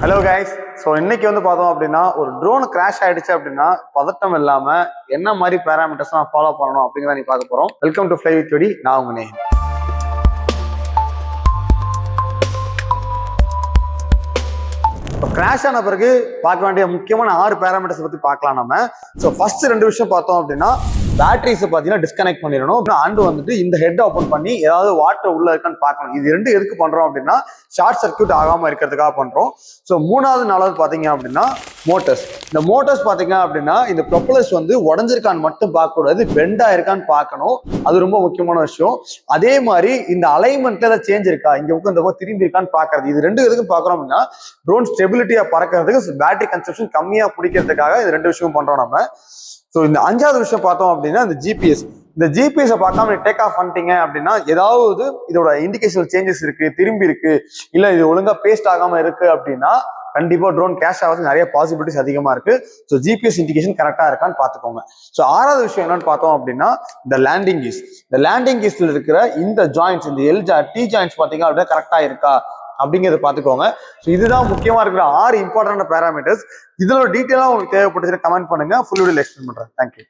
Hello guys. So இன்னைக்கு வந்து பார்த்தோம் அப்படின்னா ஒரு ட்ரோன் கிராஷ் ஆயிடுச்சு அப்படின்னா பதட்டம் இல்லாம என்ன மாதிரி பேராமீட்டர்ஸ் நான் ஃபாலோ பண்ணணும் அப்படிங்கிறத நீ பார்க்க போறோம். வெல்கம் டு ஃப்ளை வித் வெடி. நான் உங்க நேம். இப்போ கிராஷ் ஆன பிறகு பார்க்க வேண்டிய முக்கியமான 6 பேராமீட்டர்ஸ் பத்தி பார்க்கலாம் நம்ம. ஸோ ஃபர்ஸ்ட் 2 விஷயம் பார்த்தோம் அப்படின்னா பேட்டரிஸ் பார்த்தீங்கன்னா டிஸ்கனெக்ட் பண்ணிடணும். அண்ட் வந்துட்டு இந்த ஹெட் ஓப்பன் பண்ணி ஏதாவது வாட்டர் உள்ள இருக்கான்னு பார்க்கணும். இது 2 எதுக்கு பண்றோம் அப்படின்னா ஷார்ட் சர்க்யூட் ஆகாம இருக்கிறதுக்காக பண்றோம். ஸோ 3வது பாத்தீங்க அப்படின்னா மோட்டர்ஸ். இந்த மோட்டர்ஸ் பாத்தீங்க அப்படின்னா இந்த ப்ரொப்பலர்ஸ் வந்து உடஞ்சிருக்கான்னு மட்டும் பார்க்கக்கூடாது, பெண்டா இருக்கான்னு பார்க்கணும். அது ரொம்ப முக்கியமான விஷயம். அதே மாதிரி இந்த அலைன்மெண்ட்ல ஏதாவது சேஞ்ச் இருக்கா, இங்க இந்த பக்கம் திரும்பி இருக்கான்னு பாக்குறது. இது 2 எதுக்கு பாக்குறோம் அப்படின்னா ட்ரோன் ஸ்டெபிலிட்டியா பறக்கிறதுக்கு, பேட்டரி கன்சப்ஷன் கம்மியா பிடிக்கிறதுக்காக இது 2 விஷயம் பண்றோம் நம்ம. ஸோ இந்த 5வது விஷயம் பார்த்தோம் அப்படின்னா இந்த ஜிபிஎஸ். இந்த ஜிபிஎஸ் பார்க்காம டேக் ஆஃப் பண்ணிட்டீங்க அப்படின்னா ஏதாவது இதோட இண்டிகேஷன் சேஞ்சஸ் இருக்கு, திரும்பி இருக்கு, இல்ல இது ஒழுங்கா பேஸ்ட் ஆகாம இருக்கு அப்படின்னா கண்டிப்பா ட்ரோன் கேஷ் ஆகிறது நிறைய பாசிபிலிட்டிஸ் அதிகமா இருக்கு. ஸோ ஜிபிஎஸ் இண்டிகேஷன் கரெக்டா இருக்கான்னு பாத்துக்கோங்க. ஸோ 6வது விஷயம் என்னன்னு பார்த்தோம் அப்படின்னா இந்த லேண்டிங் கீஸ். இந்த லேண்டிங் கீஸ்ல இருக்கிற இந்த ஜாயின்ட்ஸ், இந்த டி ஜாயின்ட்ஸ் பாத்தீங்க அப்படின்னா கரெக்டா இருக்கா அப்படிங்கிறத பாத்துக்கோங்க. ஸோ இதுதான் முக்கியமா இருக்கிற 6 இம்பார்ட்டன்ட் பேராமீட்டர்ஸ். இதோட டீட்டெயிலா உங்களுக்கு தேவைப்பட்டுச்சுன்னா கமெண்ட் பண்ணுங்க, ஃபுல் வீடியோல எக்ஸ்பிளைன் பண்றேன். தேங்க்யூ.